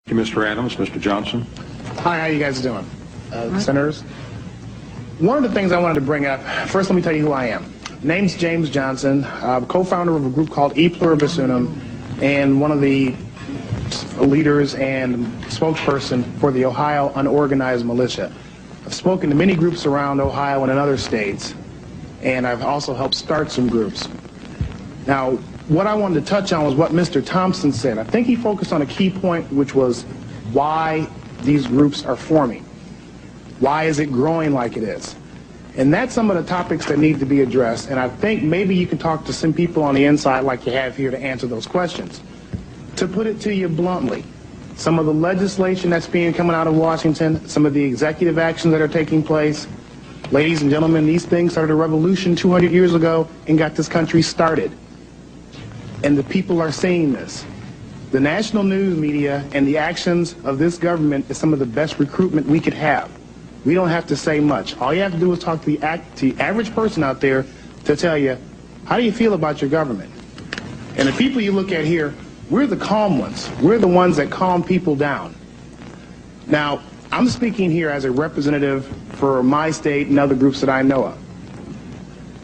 Thank you, Mr. Adams. Mr. Johnson. Hi, how you guys doing? Senators? One of the things I wanted to bring up, first let me tell you who I am. Name's James Johnson, co-founder of a group called E Pluribus Unum, and one of the leaders and spokesperson for the Ohio Unorganized Militia. I've spoken to many groups around Ohio and in other states, and I've also helped start some groups. Now, what I wanted to touch on was what Mr. Thompson said. I think he focused on a key point, which was why these groups are forming. Why is it growing like it is? And that's some of the topics that need to be addressed, and I think maybe you can talk to some people on the inside like you have here to answer those questions. To put it to you bluntly, some of the legislation that's coming out of Washington, some of the executive actions that are taking place, ladies and gentlemen, these things started a revolution 200 years ago and got this country started. And the people are seeing this. The national news media and the actions of this government is some of the best recruitment we could have. We don't have to say much. All you have to do is talk to the average person out there to tell you, how do you feel about your government? And the people you look at here, we're the calm ones. We're the ones that calm people down. Now, I'm speaking here as a representative for my state and other groups that I know of.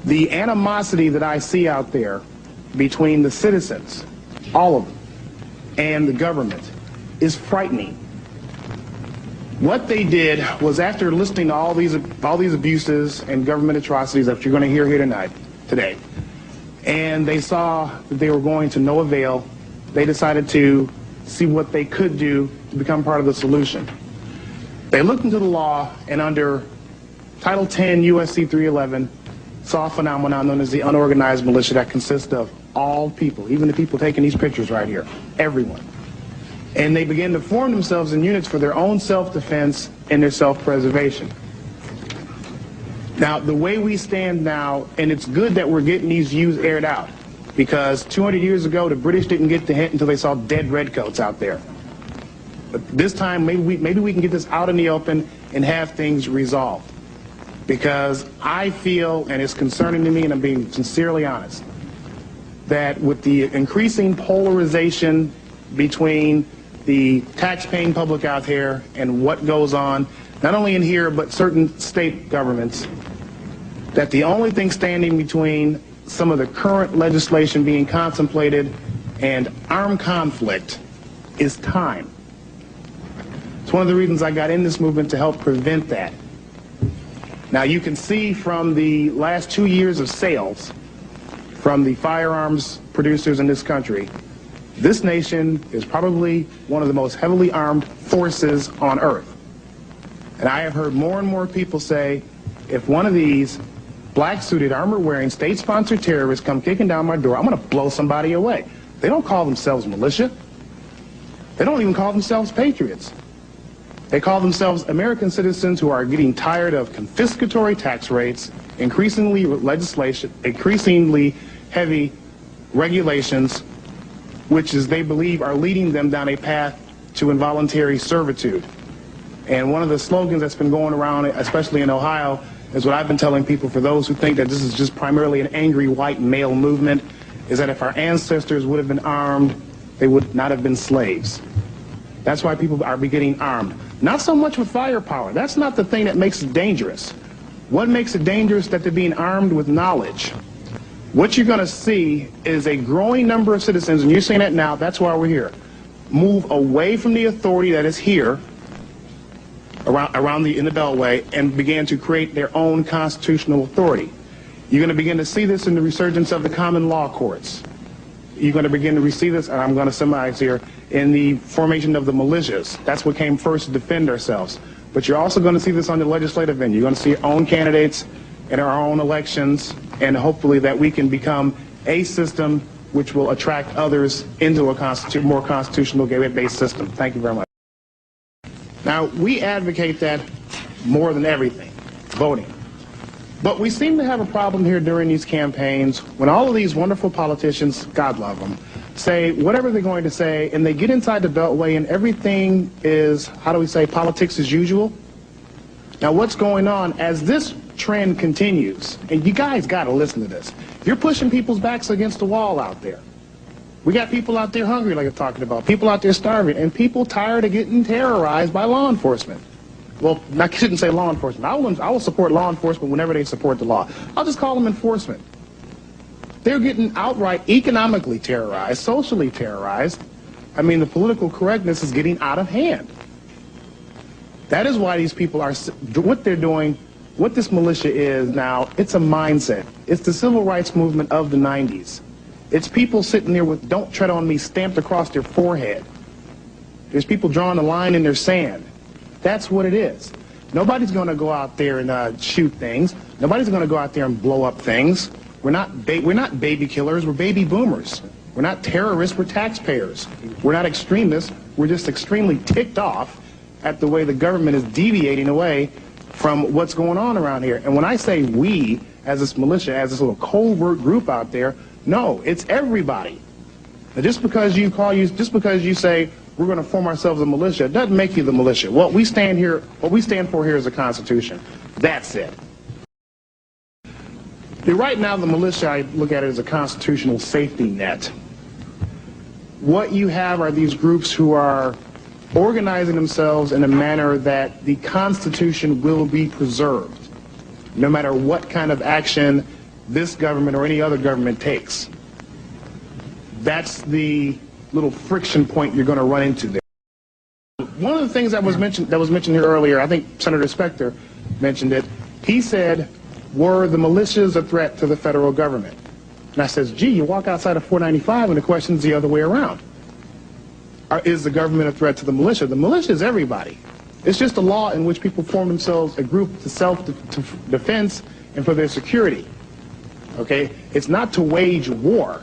The animosity that I see out there between the citizens, all of them, and the government is frightening. What they did was, after listening to all these abuses and government atrocities that you're going to hear here today, and they saw that they were going to no avail, they decided to see what they could do to become part of the solution. They looked into the law, and under Title 10 U.S.C. 311, saw a phenomenon known as the unorganized militia that consists of all people, even the people taking these pictures right here, everyone. And they began to form themselves in units for their own self-defense and their self-preservation. Now, the way we stand now, and it's good that we're getting these views aired out, because 200 years ago, the British didn't get the hint until they saw dead redcoats out there. But this time, maybe we can get this out in the open and have things resolved. Because I feel, and it's concerning to me, and I'm being sincerely honest, that with the increasing polarization between the tax-paying public out here and what goes on, not only in here, but certain state governments, that the only thing standing between some of the current legislation being contemplated and armed conflict is time. It's one of the reasons I got in this movement, to help prevent that. Now, you can see from the last 2 years of sales from the firearms producers in this country, this nation is probably one of the most heavily armed forces on earth. And I have heard more and more people say, if one of these black-suited, armor-wearing, state-sponsored terrorists come kicking down my door, I'm going to blow somebody away. They don't call themselves militia. They don't even call themselves patriots. They call themselves American citizens who are getting tired of confiscatory tax rates, increasingly legislation, increasingly heavy regulations, which is, they believe, are leading them down a path to involuntary servitude. And one of the slogans that's been going around, especially in Ohio, is what I've been telling people, for those who think that this is just primarily an angry white male movement, is that if our ancestors would have been armed, they would not have been slaves. That's why people are getting armed. Not so much with firepower. That's not the thing that makes it dangerous. What makes it dangerous is that they're being armed with knowledge. What you're going to see is a growing number of citizens, and you're seeing that now, that's why we're here, move away from the authority that is here in the Beltway, and begin to create their own constitutional authority. You're going to begin to see this in the resurgence of the common law courts. You're going to begin to receive this, and I'm going to summarize here, in the formation of the militias. That's what came first to defend ourselves. But you're also going to see this on the legislative venue. You're going to see your own candidates in our own elections, and hopefully that we can become a system which will attract others into a more constitutional-based system. Thank you very much. Now, we advocate that more than everything, voting. But we seem to have a problem here during these campaigns when all of these wonderful politicians, God love them, say whatever they're going to say, and they get inside the Beltway and everything is, how do we say, politics as usual. Now, what's going on as this trend continues, and you guys got to listen to this, you're pushing people's backs against the wall out there. We got people out there hungry, like I'm talking about, people out there starving, and people tired of getting terrorized by law enforcement. Well, I shouldn't say law enforcement. I will support law enforcement whenever they support the law. I'll just call them enforcement. They're getting outright economically terrorized, socially terrorized. I mean, the political correctness is getting out of hand. That is why these people are, what they're doing, what this militia is now, it's a mindset. It's the civil rights movement of the 90s. It's people sitting there with "Don't tread on me" stamped across their forehead. There's people drawing a line in their sand. That's what it is. Nobody's going to go out there and shoot things. Nobody's going to go out there and blow up things. We're not baby killers. We're baby boomers. We're not terrorists. We're taxpayers. We're not extremists. We're just extremely ticked off at the way the government is deviating away from what's going on around here. And when I say we, as this militia, as this little covert group out there, no, it's everybody. Now, just because you say we're going to form ourselves a militia, it doesn't make you the militia. What we stand for here is the Constitution. That's it. Right now, the militia, I look at it as a constitutional safety net. What you have are these groups who are organizing themselves in a manner that the Constitution will be preserved, no matter what kind of action this government or any other government takes. That's the little friction point you're going to run into there. One of the things that was mentioned here earlier, I think Senator Specter mentioned it. He said, were the militias a threat to the federal government? And I says, gee, you walk outside of 495 and the question's the other way around. Is the government a threat to the militia? The militia is everybody. It's just a law in which people form themselves a group to self-defense and for their security. Okay? It's not to wage war.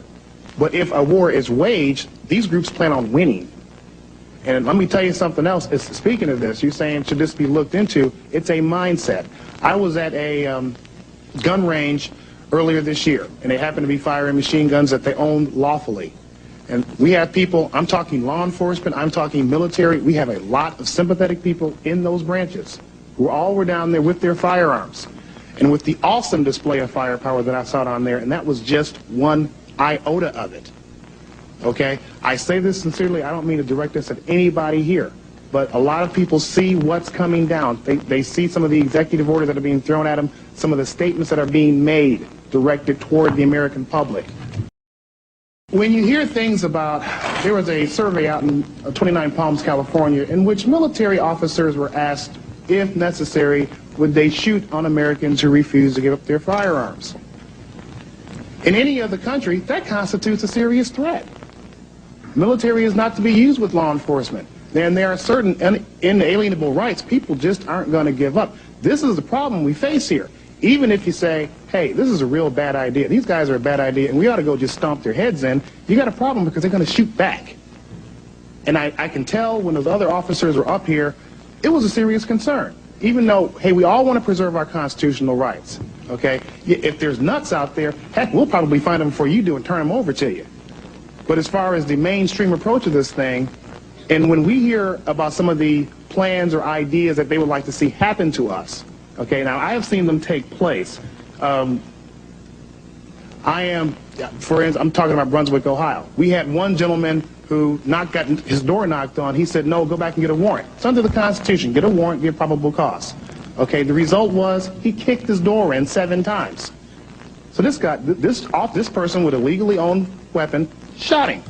But if a war is waged, these groups plan on winning. And let me tell you something else. Speaking of this, you're saying should this be looked into? It's a mindset. I was at a gun range earlier this year, and they happened to be firing machine guns that they owned lawfully. And we have people, I'm talking law enforcement, I'm talking military, we have a lot of sympathetic people in those branches who all were down there with their firearms and with the awesome display of firepower that I saw down there, and that was just one iota of it. Okay? I say this sincerely, I don't mean to direct this at anybody here, but a lot of people see what's coming down. They see some of the executive orders that are being thrown at them, some of the statements that are being made directed toward the American public. When you hear things about, there was a survey out in 29 Palms, California, in which military officers were asked, if necessary, would they shoot on Americans who refuse to give up their firearms. In any other country, that constitutes a serious threat. Military is not to be used with law enforcement. And there are certain inalienable rights people just aren't going to give up. This is the problem we face here. Even if you say, hey, this is a real bad idea, these guys are a bad idea, and we ought to go just stomp their heads in, you got a problem because they're going to shoot back. And I can tell when those other officers were up here, it was a serious concern. Even though, hey, we all want to preserve our constitutional rights, okay? If there's nuts out there, heck, we'll probably find them before you do and turn them over to you. But as far as the mainstream approach of this thing, and when we hear about some of the plans or ideas that they would like to see happen to us, okay, now I have seen them take place. For instance, I'm talking about Brunswick, Ohio. We had one gentleman who got his door knocked on. He said, no, go back and get a warrant. It's under the Constitution. Get a warrant, get probable cause. Okay, the result was he kicked his door in 7 times. So this person with a legally owned weapon shot him.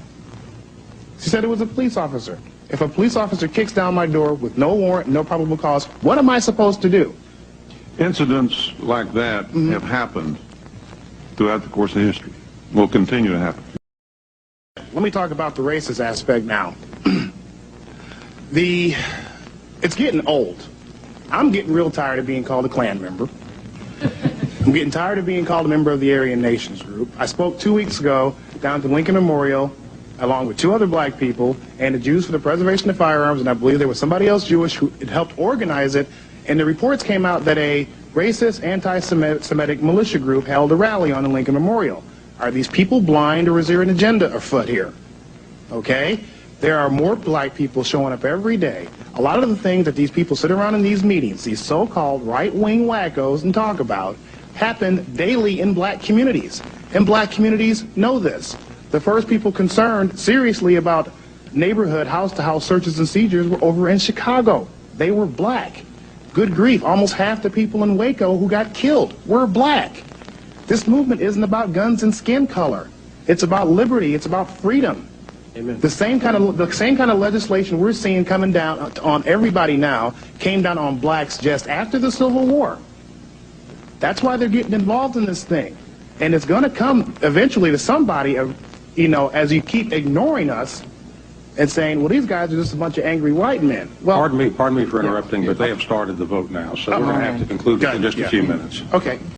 She said it was a police officer. If a police officer kicks down my door with no warrant, no probable cause, what am I supposed to do? Incidents like that have happened throughout the course of history. Will continue to happen. Let me talk about the racist aspect now. It's getting old. I'm getting real tired of being called a Klan member. I'm getting tired of being called a member of the Aryan Nations group. I spoke 2 weeks ago down at the Lincoln Memorial along with 2 other black people and the Jews for the Preservation of Firearms, and I believe there was somebody else Jewish who helped organize it, and the reports came out that a racist, anti-Semitic militia group held a rally on the Lincoln Memorial. Are these people blind, or is there an agenda afoot here? Okay? There are more black people showing up every day. A lot of the things that these people sit around in these meetings, these so-called right-wing wackos, and talk about, happen daily in black communities. And black communities know this. The first people concerned seriously about neighborhood house-to-house searches and seizures were over in Chicago. They were black. Good grief, almost half the people in Waco who got killed were black. This movement isn't about guns and skin color. It's about liberty. It's about freedom. Amen. The same kind of legislation we're seeing coming down on everybody now came down on blacks just after the Civil War. That's why they're getting involved in this thing. And it's going to come eventually to somebody, you know, as you keep ignoring us and saying, well, these guys are just a bunch of angry white men. Well, Pardon me for interrupting, but they have started the vote now, so we're going to have to conclude in just a few minutes. Okay.